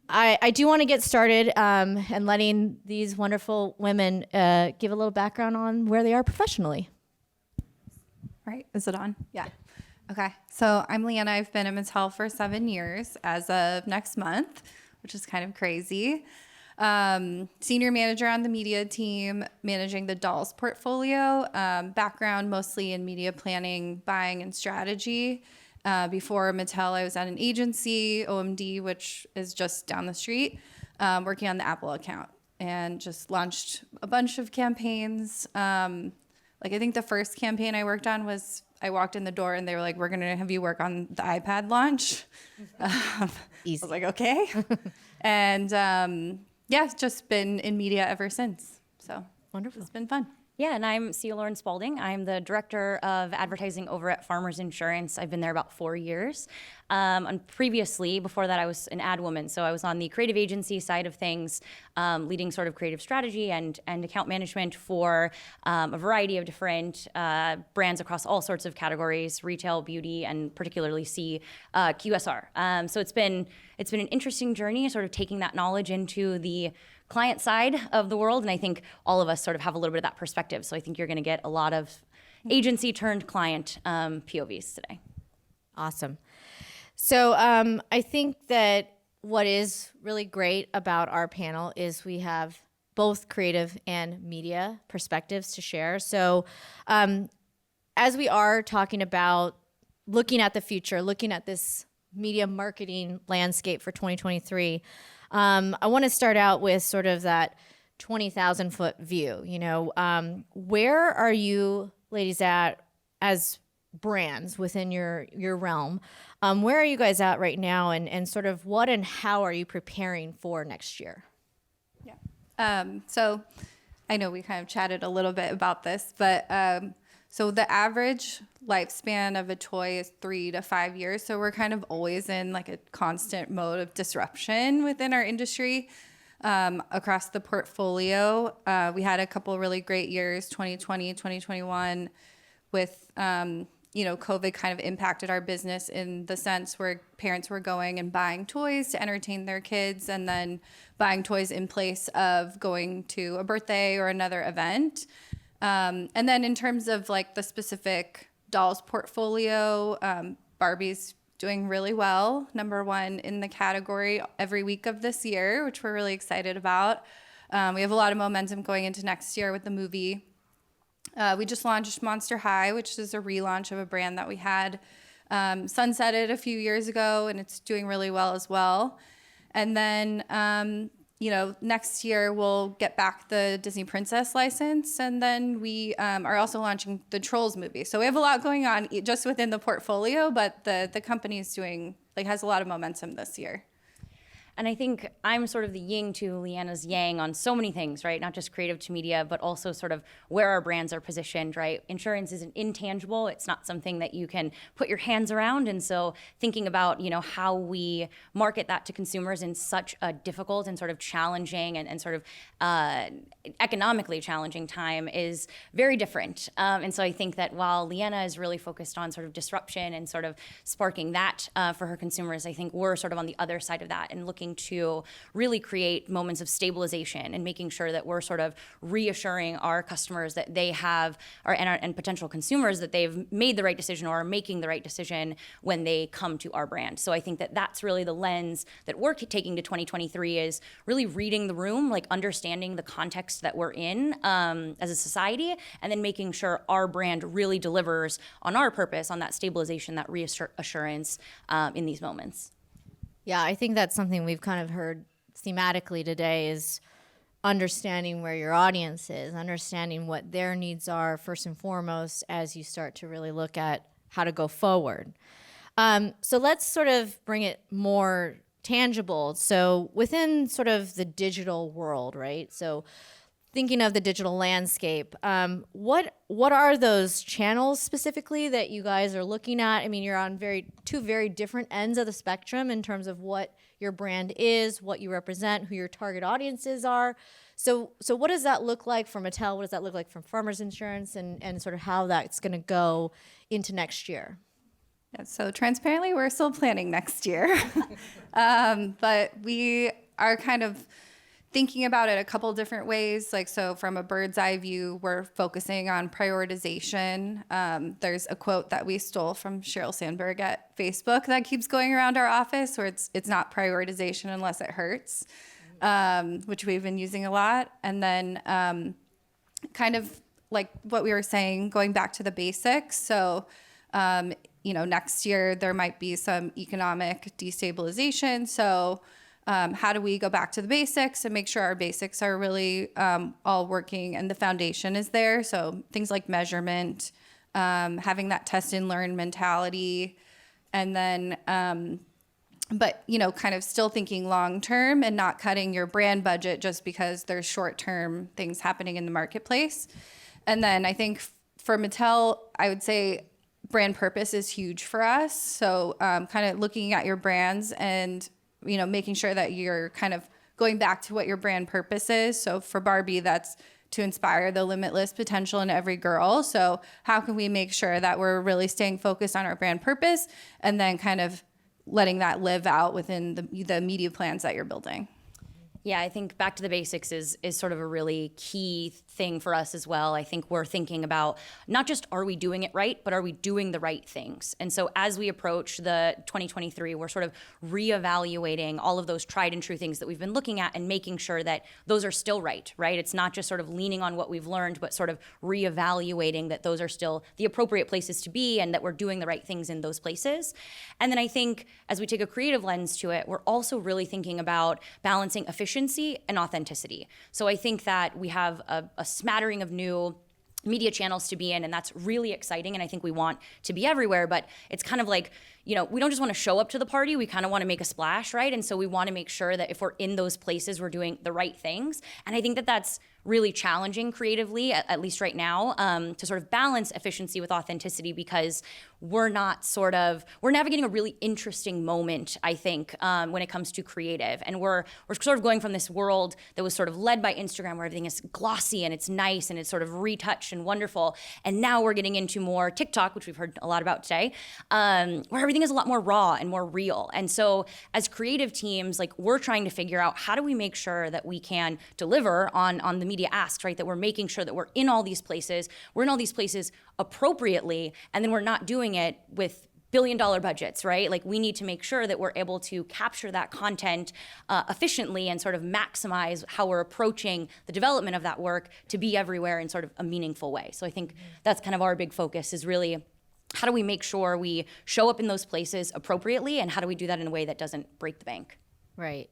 I do want to get started and letting these wonderful women give a little background on where they are professionally. Right, is it on? Yeah. Okay, so I'm Leanna. I've been at Mattel for 7 years as of next month, which is kind of crazy. Senior manager on the media team, managing the dolls portfolio. Background mostly in media planning, buying, and strategy. Before Mattel, I was at an agency, OMD, which is just down the street, working on the Apple account, and just launched a bunch of campaigns. I think the first campaign I worked on was I walked in the door and they were like, "We're going to have you work on the iPad launch." Easy. I was like, "Okay." And yeah, just been in media ever since. So Wonderful. It's been fun. Yeah, and I'm Sialoren Spaulding. I'm the director of advertising over at Farmers Insurance. I've been there about 4 years. And previously, before that, I was an ad woman. So I was on the creative agency side of things, leading sort of creative strategy and account management for a variety of different brands across all sorts of categories, retail, beauty, and particularly QSR. So it's been an interesting journey, sort of taking that knowledge into the client side of the world, and I think all of us sort of have a little bit of that perspective. So I think you're going to get a lot of agency turned client POVs today. Awesome. So I think that what is really great about our panel is we have both creative and media perspectives to share. So as we are talking about looking at the future, looking at this media marketing landscape for 2023, I want to start out with sort of that 20,000 foot view. Where are you ladies at as brands within your realm? Where are you guys at right now, and sort of what and how are you preparing for next year? Yeah. So I know we kind of chatted a little bit about this, but so the average lifespan of a toy is 3 to 5 years. So we're kind of always in like a constant mode of disruption within our industry across the portfolio. We had a couple really great years, 2020, 2021, with, COVID kind of impacted our business in the sense where parents were going and buying toys to entertain their kids and then buying toys in place of going to a birthday or another event. And then in terms of like the specific dolls portfolio, Barbie's doing really well, #1 in the category every week of this year, which we're really excited about. We have a lot of momentum going into next year with the movie. We just launched Monster High, which is a relaunch of a brand that we had sunsetted a few years ago, and it's doing really well as well. And then next year we'll get back the Disney Princess license, and then we are also launching the Trolls movie. So we have a lot going on just within the portfolio, but the company is has a lot of momentum this year. And I think I'm sort of the yin to Leanna's yang on so many things, right? Not just creative to media, but also sort of where our brands are positioned, right? Insurance is an intangible. It's not something that you can put your hands around. And so thinking about, how we market that to consumers in such a difficult and sort of challenging and sort of economically challenging time is very different. And so I think that while Leanna is really focused on sort of disruption and sort of sparking that for her consumers, I think we're sort of on the other side of that and looking to really create moments of stabilization and making sure that we're sort of reassuring our customers that they have, and potential consumers that they've made the right decision or are making the right decision when they come to our brand. So I think that that's really the lens that we're taking to 2023 is really reading the room, like understanding the context that we're in as a society, and then making sure our brand really delivers on our purpose, on that stabilization, that reassurance in these moments. Yeah, I think that's something we've kind of heard thematically today is understanding where your audience is, understanding what their needs are first and foremost as you start to really look at how to go forward. So let's sort of bring it more tangible. So within sort of the digital world, right? So thinking of the digital landscape, what are those channels specifically that you guys are looking at? I mean, you're on two very different ends of the spectrum in terms of what your brand is, what you represent, who your target audiences are. So what does that look like for Mattel? What does that look like from Farmers Insurance, and sort of how that's going to go into next year? Yeah, so transparently, we're still planning next year. But we are kind of thinking about it a couple different ways. Like, so from a bird's eye view, we're focusing on prioritization. There's a quote that we stole from Sheryl Sandberg at Facebook that keeps going around our office, where it's not prioritization unless it hurts, which we've been using a lot. And then kind of like what we were saying, going back to the basics. So, next year there might be some economic destabilization. So how do we go back to the basics and make sure our basics are really all working and the foundation is there? So things like measurement, having that test and learn mentality, and then, but, kind of still thinking long term and not cutting your brand budget just because there's short term things happening in the marketplace. And then I think for Mattel, I would say brand purpose is huge for us. So kind of looking at your brands and making sure that you're kind of going back to what your brand purpose is. So for Barbie, that's to inspire the limitless potential in every girl. So how can we make sure that we're really staying focused on our brand purpose and then kind of letting that live out within the media plans that you're building? Yeah, I think back to the basics is sort of a really key thing for us as well. I think we're thinking about not just are we doing it right, but are we doing the right things? And so as we approach the 2023, we're sort of reevaluating all of those tried and true things that we've been looking at and making sure that those are still right? It's not just sort of leaning on what we've learned, but sort of reevaluating that those are still the appropriate places to be and that we're doing the right things in those places. And then I think as we take a creative lens to it, we're also really thinking about balancing efficiency and authenticity. So I think that we have a smattering of new media channels to be in, and that's really exciting, and I think we want to be everywhere, but it's kind of like, we don't just want to show up to the party, we kind of want to make a splash, right? And so we want to make sure that if we're in those places, we're doing the right things. And I think that that's really challenging creatively, at least right now, to sort of balance efficiency with authenticity, because we're navigating a really interesting moment, I think, when it comes to creative. And we're sort of going from this world that was sort of led by Instagram, where everything is glossy and it's nice and it's sort of retouched and wonderful. And now we're getting into more TikTok, which we've heard a lot about today, where everything is a lot more raw and more real. And so as creative teams, like, we're trying to figure out how do we make sure that we can deliver on the media asks, right? That we're making sure that we're in all these places appropriately, and then we're not doing it with billion-dollar budgets, right? Like, we need to make sure that we're able to capture that content efficiently and sort of maximize how we're approaching the development of that work to be everywhere in sort of a meaningful way. So I think that's kind of our big focus, is really how do we make sure we show up in those places appropriately, and how do we do that in a way that doesn't break the bank? Right.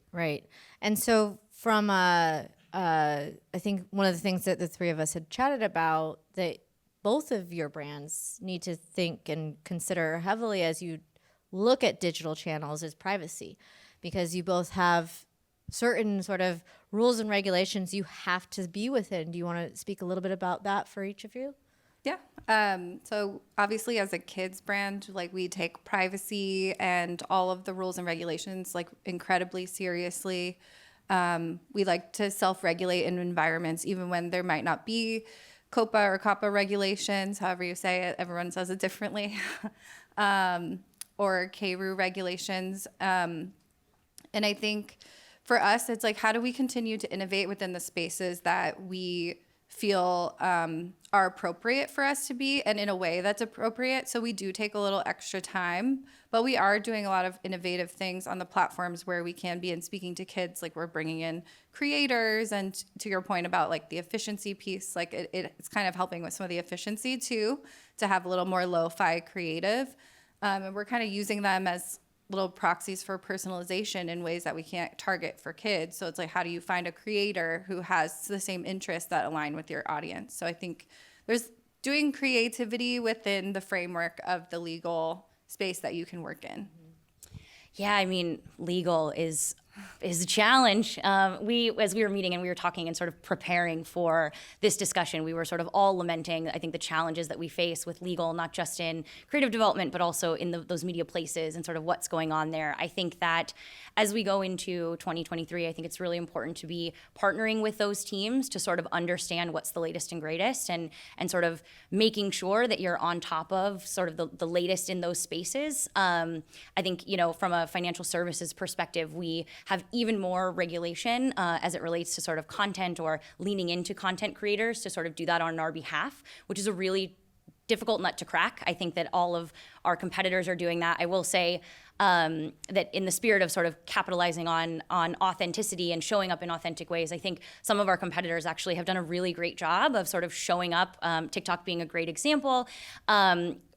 And so from I think one of the things that the three of us had chatted about that both of your brands need to think and consider heavily as you look at digital channels is privacy, because you both have certain sort of rules and regulations you have to be within. Do you want to speak a little bit about that for each of you? Yeah. So obviously as a kids brand, like, we take privacy and all of the rules and regulations like incredibly seriously. We like to self-regulate in environments, even when there might not be COPA or COPPA regulations, however you say it, everyone says it differently, or KRU regulations. And I think for us, it's like, how do we continue to innovate within the spaces that we feel are appropriate for us to be, and in a way that's appropriate. So we do take a little extra time, but we are doing a lot of innovative things on the platforms where we can be, and speaking to kids, like, we're bringing in creators, and to your point about like the efficiency piece, like it's kind of helping with some of the efficiency too, to have a little more lo-fi creative. And we're kind of using them as little proxies for personalization in ways that we can't target for kids. So it's like, how do you find a creator who has the same interests that align with your audience? So I think there's doing creativity within the framework of the legal space that you can work in. Yeah, I mean, legal is is a challenge. As we were meeting and we were talking and sort of preparing for this discussion, we were sort of all lamenting, I think, the challenges that we face with legal, not just in creative development, but also in those media places and sort of what's going on there. I think that as we go into 2023, I think it's really important to be partnering with those teams to sort of understand what's the latest and greatest, and sort of making sure that you're on top of sort of the latest in those spaces. I think, from a financial services perspective, we have even more regulation as it relates to sort of content or leaning into content creators to sort of do that on our behalf, which is a really difficult nut to crack. I think that all of our competitors are doing that. I will say that in the spirit of sort of capitalizing on authenticity and showing up in authentic ways, I think some of our competitors actually have done a really great job of sort of showing up, TikTok being a great example,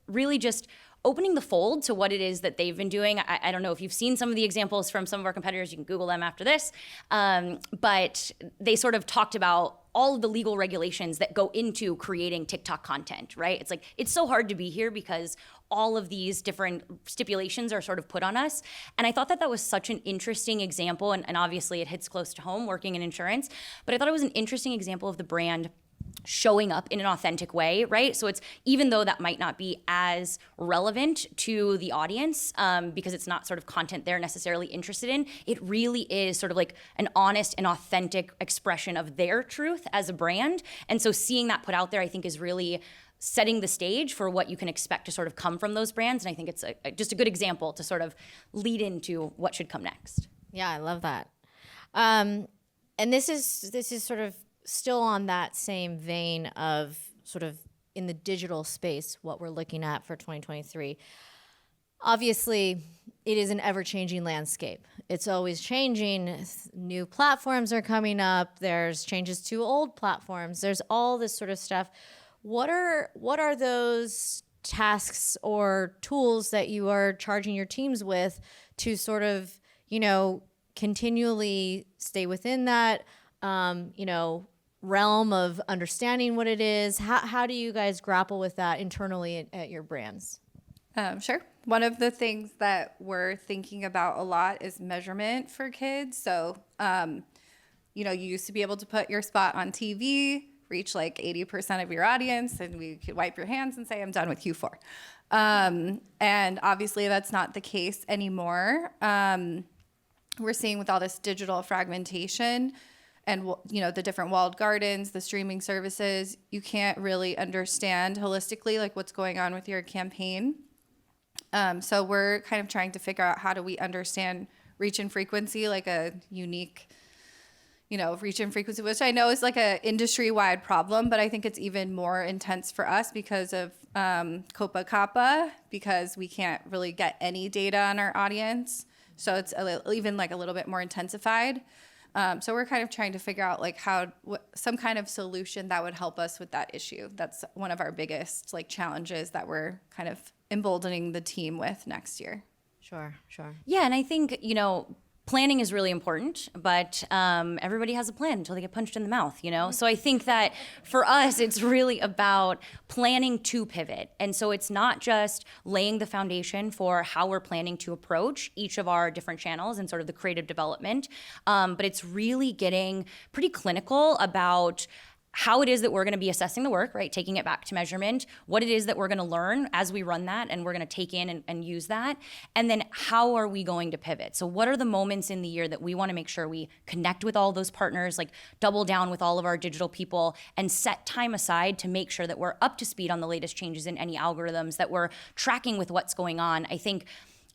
really just opening the fold to what it is that they've been doing. I don't know if you've seen some of the examples from some of our competitors. You can Google them after this. But they sort of talked about all of the legal regulations that go into creating TikTok content, right? It's like, it's so hard to be here because all of these different stipulations are sort of put on us. And I thought that was such an interesting example. And obviously it hits close to home working in insurance. But I thought it was an interesting example of the brand showing up in an authentic way, right? So it's, even though that might not be as relevant to the audience because it's not sort of content they're necessarily interested in, it really is sort of like an honest and authentic expression of their truth as a brand. And so seeing that put out there, I think, is really setting the stage for what you can expect to sort of come from those brands. And I think it's just a good example to sort of lead into what should come next. Yeah, I love that. And this is sort of still on that same vein of sort of in the digital space, what we're looking at for 2023. Obviously, it is an ever-changing landscape. It's always changing. New platforms are coming up. There's changes to old platforms. There's all this sort of stuff. What are those tasks or tools that you are charging your teams with to sort of, continually stay within that, realm of understanding what it is? How do you guys grapple with that internally at your brands? Sure. One of the things that we're thinking about a lot is measurement for kids. So, you used to be able to put your spot on TV, reach like 80% of your audience, and we could wipe your hands and say, I'm done with Q4. And obviously that's not the case anymore. We're seeing with all this digital fragmentation and, the different walled gardens, the streaming services, you can't really understand holistically like what's going on with your campaign. So we're kind of trying to figure out how do we understand reach and frequency, like a unique, reach and frequency, which I know is like a industry-wide problem, but I think it's even more intense for us because of Kobata, because we can't really get any data on our audience. So it's even like a little bit more intensified. So we're kind of trying to figure out like some kind of solution that would help us with that issue. That's one of our biggest like challenges that we're kind of emboldening the team with next year. Sure. Yeah, and I think, planning is really important, but everybody has a plan until they get punched in the mouth, So I think that for us, it's really about planning to pivot. And so it's not just laying the foundation for how we're planning to approach each of our different channels and sort of the creative development, but it's really getting pretty clinical about how it is that we're going to be assessing the work, right? Taking it back to measurement, what it is that we're going to learn as we run that and we're going to take in and use that. And then how are we going to pivot? So what are the moments in the year that we want to make sure we connect with all those partners, like double down with all of our digital people and set time aside to make sure that we're up to speed on the latest changes in any algorithms, that we're tracking with what's going on. I think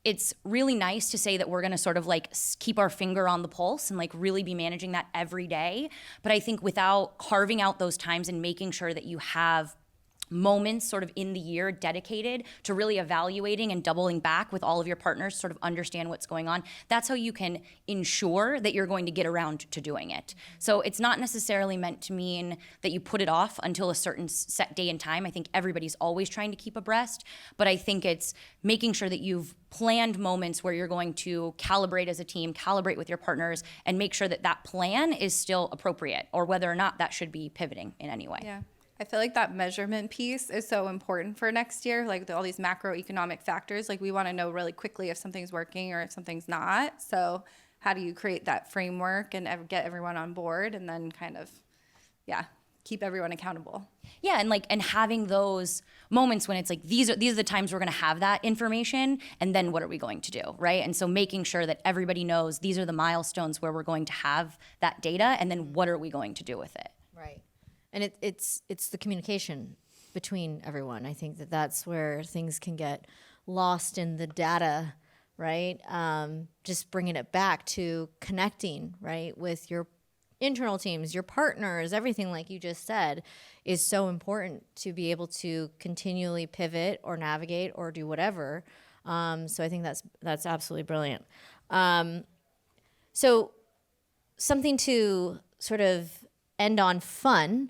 it's really nice to say that we're going to sort of like keep our finger on the pulse and like really be managing that every day. But I think without carving out those times and making sure that you have moments sort of in the year dedicated to really evaluating and doubling back with all of your partners, sort of understand what's going on. That's how you can ensure that you're going to get around to doing it. So it's not necessarily meant to mean that you put it off until a certain set day and time. I think everybody's always trying to keep abreast, but I think it's making sure that you've planned moments where you're going to calibrate as a team, calibrate with your partners, and make sure that that plan is still appropriate, or whether or not that should be pivoting in any way. Yeah. I feel like that measurement piece is so important for next year, like all these macroeconomic factors. Like we want to know really quickly if something's working or if something's not. So how do you create that framework and get everyone on board, and then kind of, keep everyone accountable. Yeah, and having those moments when it's like these are the times we're going to have that information, and then what are we going to do, right? And so making sure that everybody knows these are the milestones where we're going to have that data, and then what are we going to do with it? Right. And it's the communication between everyone. I think that's where things can get lost in the data, right? Just bringing it back to connecting, right, with your internal teams, your partners, everything like you just said is so important to be able to continually pivot or navigate or do whatever. So I think that's absolutely brilliant. So something to sort of end on fun.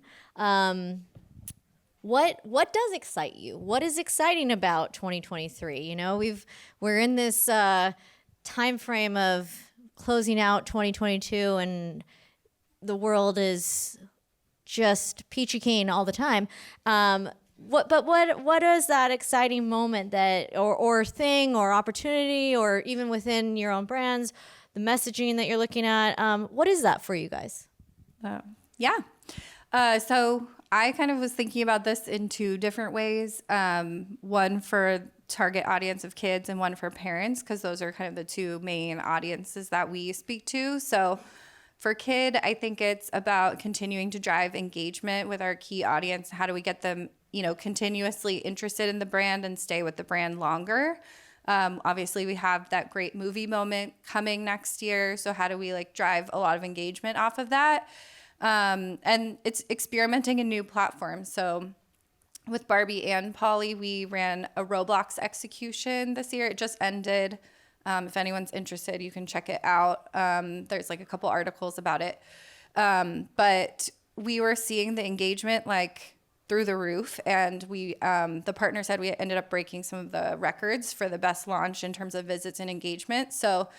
What does excite you? What is exciting about 2023? You know, we're in this time frame of closing out 2022, and the world is just peachy keen all the time. What is that exciting moment that or thing or opportunity, or even within your own brands, the messaging that you're looking at? What is that for you guys? So I kind of was thinking about this in two different ways. One for target audience of kids and one for parents, because those are kind of the two main audiences that we speak to. So for kid, I think it's about continuing to drive engagement with our key audience. How do we get them, continuously interested in the brand and stay with the brand longer? Obviously, we have that great movie moment coming next year. So how do we drive a lot of engagement off of that? And it's experimenting in new platforms. So with Barbie and Polly, we ran a Roblox execution this year. It just ended. If anyone's interested, you can check it out. There's a couple articles about it. But we were seeing the engagement through the roof, and the partner said we ended up breaking some of the records for the best launch in terms of visits and engagement. So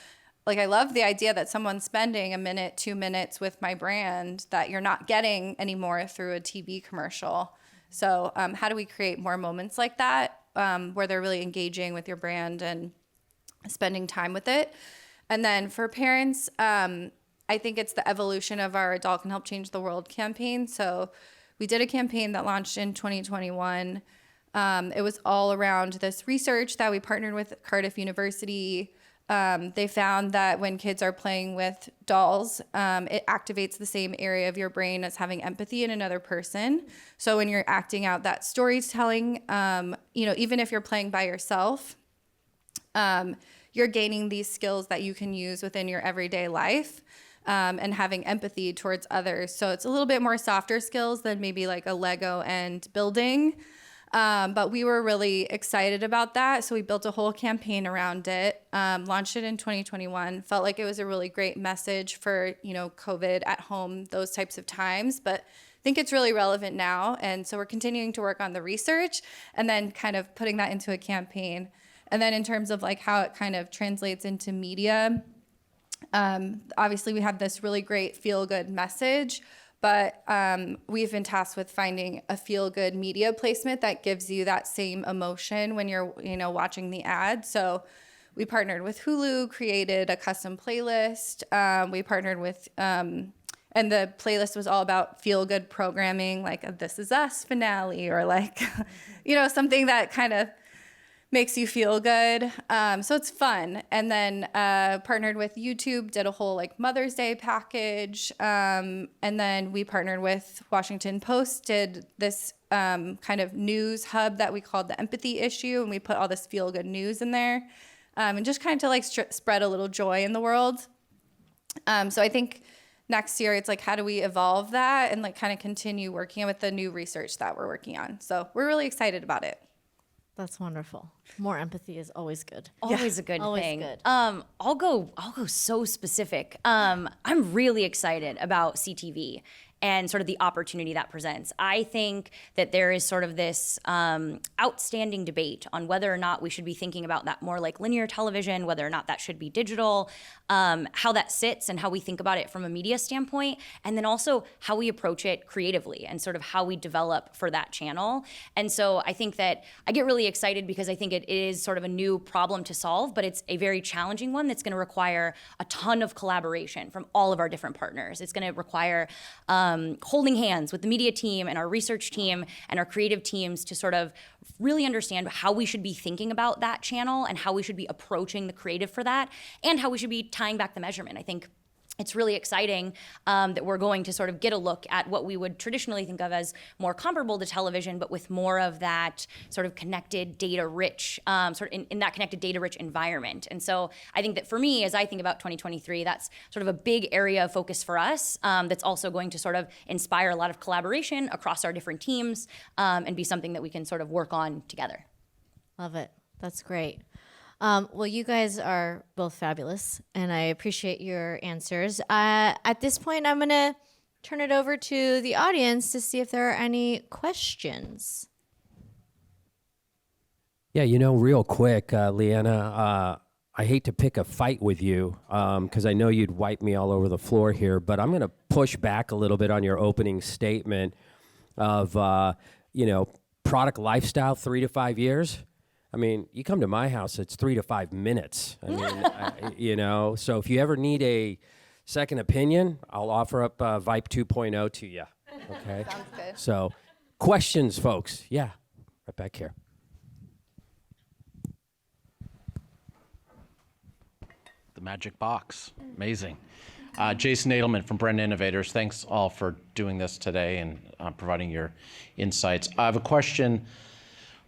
I love the idea that someone's spending a minute, 2 minutes with my brand that you're not getting anymore through a TV commercial. So how do we create more moments like that where they're really engaging with your brand and spending time with it? And then for parents, I think it's the evolution of our Adult Can Help Change the World campaign. So we did a campaign that launched in 2021. It was all around this research that we partnered with Cardiff University. They found that when kids are playing with dolls, it activates the same area of your brain as having empathy in another person. So when you're acting out that storytelling, even if you're playing by yourself, you're gaining these skills that you can use within your everyday life, and having empathy towards others. So it's a little bit more softer skills than maybe a Lego and building. But we were really excited about that. So we built a whole campaign around it, launched it in 2021, felt like it was a really great message for, COVID at home, those types of times. But I think it's really relevant now. And so we're continuing to work on the research and then kind of putting that into a campaign. And then in terms of how it kind of translates into media, obviously we have this really great feel-good message, but we've been tasked with finding a feel-good media placement that gives you that same emotion when you're, watching the ad. So we partnered with Hulu, created a custom playlist. We partnered with, and the playlist was all about feel-good programming, like a This Is Us finale, or something that kind of makes you feel good. So it's fun. And then partnered with YouTube, did a whole Mother's Day package. And then we partnered with Washington Post, did this kind of news hub that we called the Empathy Issue. And we put all this feel good news in there, and just kind of to spread a little joy in the world. So I think next year it's how do we evolve that and kind of continue working with the new research that we're working on. So we're really excited about it. That's wonderful. More empathy is always good. Always a good Always thing. good. I'll go so specific. I'm really excited about CTV. and sort of the opportunity that presents. I think that there is sort of this outstanding debate on whether or not we should be thinking about that more like linear television, whether or not that should be digital, how that sits and how we think about it from a media standpoint, and then also how we approach it creatively and sort of how we develop for that channel. And so I think that I get really excited because I think it is sort of a new problem to solve, but it's a very challenging one that's going to require a ton of collaboration from all of our different partners. It's going to require holding hands with the media team and our research team and our creative teams to sort of really understand how we should be thinking about that channel and how we should be approaching the creative for that and how we should be tying back the measurement. I think it's really exciting that we're going to sort of get a look at what we would traditionally think of as more comparable to television, but with more of that sort of connected data-rich, sort of in that connected data-rich environment. And so I think that for me, as I think about 2023, that's sort of a big area of focus for us that's also going to sort of inspire a lot of collaboration across our different teams and be something that we can sort of work on together. Love it. That's great. Well, you guys are both fabulous, and I appreciate your answers. At this point, I'm going to turn it over to the audience to see if there are any questions. Yeah, real quick, Leanna, I hate to pick a fight with you because I know you'd wipe me all over the floor here, but I'm going to push back a little bit on your opening statement of, product lifestyle, 3 to 5 years. I mean, you come to my house, it's 3 to 5 minutes. I mean, so if you ever need a second opinion, I'll offer up Vipe 2.0 to you. Okay. Sounds good. So, questions, folks? Yeah, right back here. The magic box, amazing. Jason Edelman from Brand Innovators. Thanks all for doing this today and providing your insights. I have a question.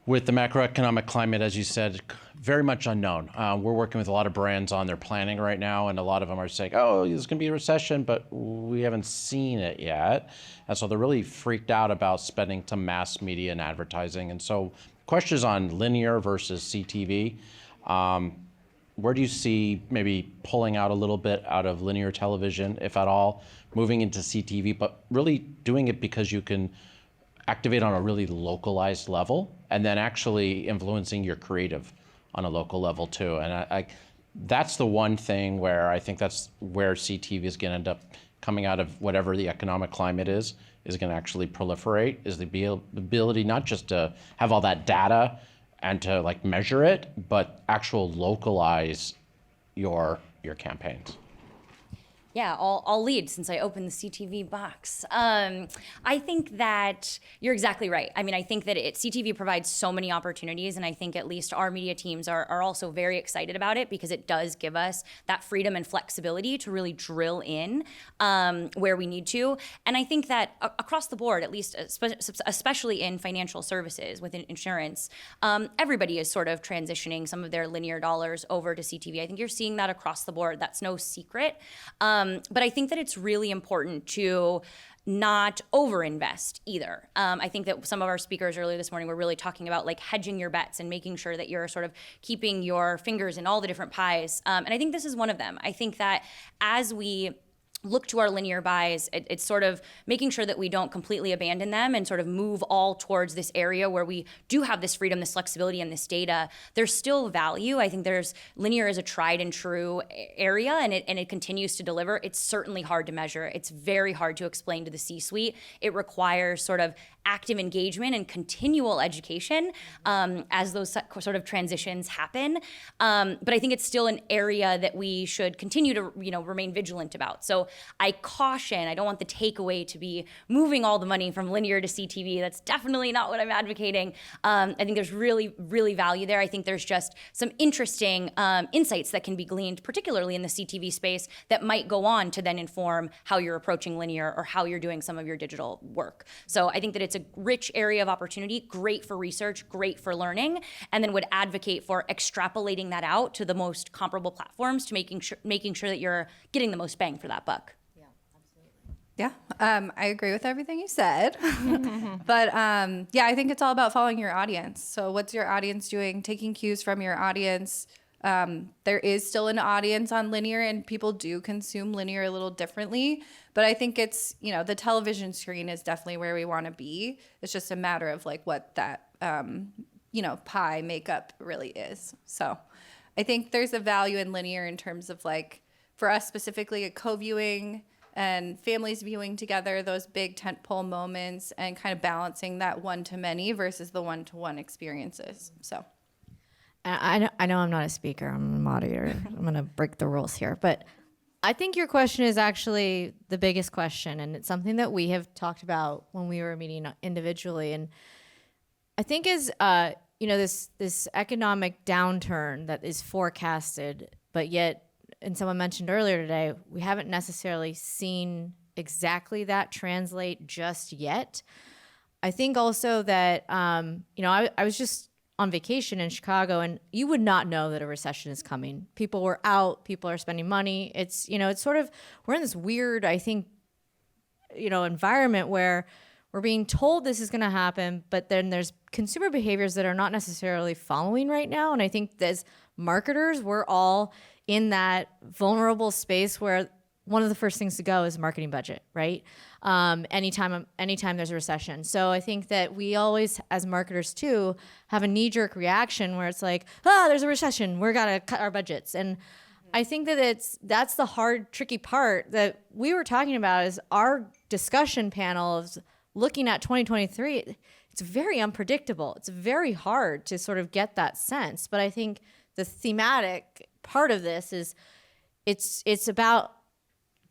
With the macroeconomic climate, as you said, very much unknown. We're working with a lot of brands on their planning right now, and a lot of them are saying, oh, there's going to be a recession, but we haven't seen it yet. And so they're really freaked out about spending to mass media and advertising. And so questions on linear versus CTV. Where do you see maybe pulling out a little bit out of linear television, if at all, moving into CTV, but really doing it because you can activate on a really localized level and then actually influencing your creative on a local level too. And I that's the one thing where I think that's where CTV is going to end up coming out of whatever the economic climate is going to actually proliferate, is the ability not just to have all that data and to like measure it, but actual localize your campaigns. Yeah, I'll lead since I opened the CTV box. I think that you're exactly right. I mean, I think that CTV provides so many opportunities, and I think at least our media teams are also very excited about it because it does give us that freedom and flexibility to really drill in where we need to. And I think that across the board, at least especially in financial services, within insurance, everybody is sort of transitioning some of their linear dollars over to CTV. I think you're seeing that across the board. That's no secret. But I think that it's really important to not overinvest either. I think that some of our speakers earlier this morning were really talking about like hedging your bets and making sure that you're sort of keeping your fingers in all the different pies. And I think this is one of them. I think that as we look to our linear buys, it's sort of making sure that we don't completely abandon them and sort of move all towards this area where we do have this freedom, this flexibility, and this data. There's still value. I think linear is a tried and true area, and it continues to deliver. It's certainly hard to measure. It's very hard to explain to the C-suite. It requires sort of active engagement and continual education as those sort of transitions happen. But I think it's still an area that we should continue to remain vigilant about. So I caution, I don't want the takeaway to be moving all the money from linear to CTV. That's definitely not what I'm advocating. I think there's really, really value there. I think there's just some interesting insights that can be gleaned, particularly in the CTV space, that might go on to then inform how you're approaching linear or how you're doing some of your digital work. So I think that it's a rich area of opportunity, great for research, great for learning, and then would advocate for extrapolating that out to the most comparable platforms to making sure that you're getting the most bang for that buck. Yeah, I agree with everything you said. But yeah, I think it's all about following your audience. So what's your audience doing? Taking cues from your audience, There is still an audience on linear, and people do consume linear a little differently. But I think it's, the television screen is definitely where we want to be. It's just a matter of like what that, pie makeup really is. So I think there's a value in linear in terms of like, for us specifically, a co-viewing and families viewing together, those big tentpole moments, and kind of balancing that one-to-many versus the one-to-one experiences. So. I know I'm not a speaker. I'm a moderator. I'm going to break the rules here. But I think your question is actually the biggest question. And it's something that we have talked about when we were meeting individually. And I think is, this economic downturn that is forecasted, but yet, and someone mentioned earlier today, we haven't necessarily seen exactly that translate just yet. I think also that, I was just on vacation in Chicago, and you would not know that a recession is coming. People were out, people are spending money. It's, it's sort of, we're in this weird, I think, environment where we're being told this is going to happen, but then there's consumer behaviors that are not necessarily following right now. And I think as marketers, we're all in that vulnerable space where one of the first things to go is marketing budget, right? Anytime there's a recession. So I think that we always, as marketers too, have a knee-jerk reaction where it's like, there's a recession, we're gotta cut our budgets. And I think that that's the hard, tricky part that we were talking about is our discussion panel of looking at 2023. It's very unpredictable. It's very hard to sort of get that sense. But I think the thematic part of this is it's about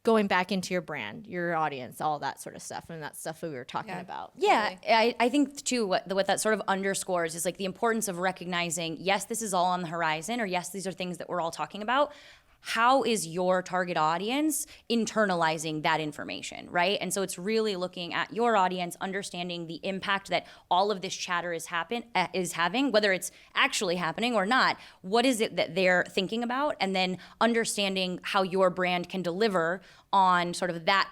going back into your brand, your audience, all that sort of stuff. And that's stuff we were talking about. Yeah, I think too, what that sort of underscores is like the importance of recognizing, yes, this is all on the horizon, or yes, these are things that we're all talking about. How is your target audience internalizing that information, right? And so it's really looking at your audience, understanding the impact that all of this chatter is having, whether it's actually happening or not. What is it that they're thinking about? And then understanding how your brand can deliver on sort of that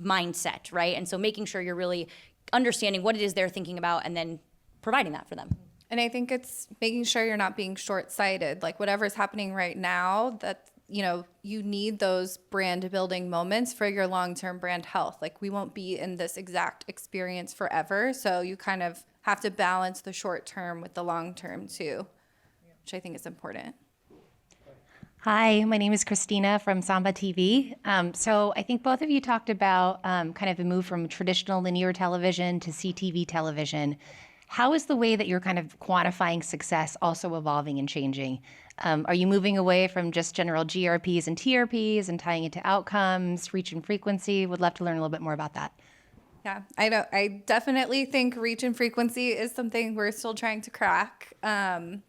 mindset, right? And so making sure you're really understanding what it is they're thinking about and then providing that for them. And I think it's making sure you're not being short-sighted. Like whatever's happening right now, that you need those brand building moments for your long-term brand health. Like we won't be in this exact experience forever. So you kind of have to balance the short term with the long term too, which I think is important. Hi, my name is Christina from Samba TV. So I think both of you talked about kind of the move from traditional linear television to CTV television. How is the way that you're kind of quantifying success also evolving and changing? Are you moving away from just general GRPs and TRPs and tying it to outcomes, reach and frequency? Would love to learn a little bit more about that. Yeah, I definitely think reach and frequency is something we're still trying to crack, and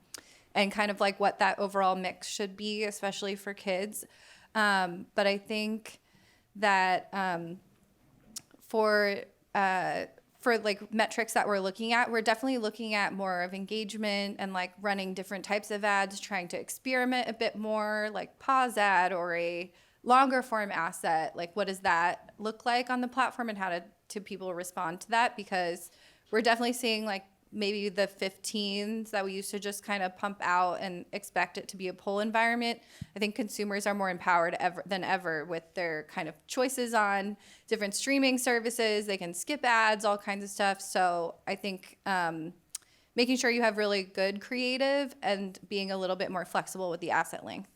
kind of like what that overall mix should be, especially for kids. But I think that for like metrics that we're looking at, we're definitely looking at more of engagement and like running different types of ads, trying to experiment a bit more, like pause ad or a longer form asset. Like what does that look like on the platform and how to people respond to that? Because we're definitely seeing like maybe the 15s that we used to just kind of pump out and expect it to be a pull environment. I think consumers are more empowered than ever with their kind of choices on different streaming services. They can skip ads, all kinds of stuff. So I think making sure you have really good creative and being a little bit more flexible with the asset length.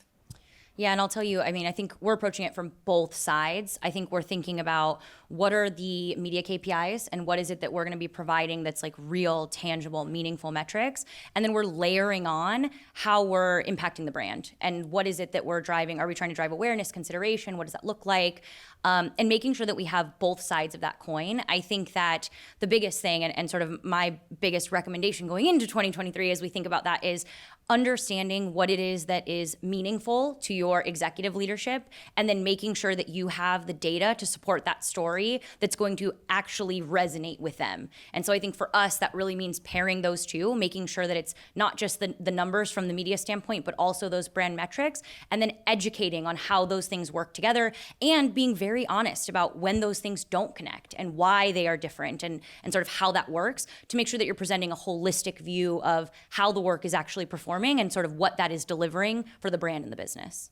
Yeah, and I'll tell you, I mean, I think we're approaching it from both sides. I think we're thinking about what are the media KPIs and what is it that we're going to be providing that's like real, tangible, meaningful metrics. And then we're layering on how we're impacting the brand and what is it that we're driving. Are we trying to drive awareness, consideration? What does that look like? And making sure that we have both sides of that coin. I think that the biggest thing and sort of my biggest recommendation going into 2023 as we think about that is understanding what it is that is meaningful to your executive leadership and then making sure that you have the data to support that story that's going to actually resonate with them. And so I think for us, that really means pairing those two, making sure that it's not just the numbers from the media standpoint, but also those brand metrics, and then educating on how those things work together and being very honest about when those things don't connect and why they are different and sort of how that works to make sure that you're presenting a holistic view of how the work is actually performing performing and sort of what that is delivering for the brand and the business.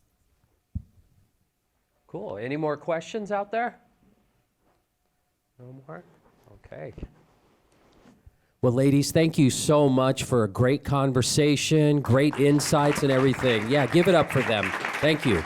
Cool. Any more questions out there? No more? Okay. Well, ladies, thank you so much for a great conversation, great insights and everything. Yeah, give it up for them. Thank you.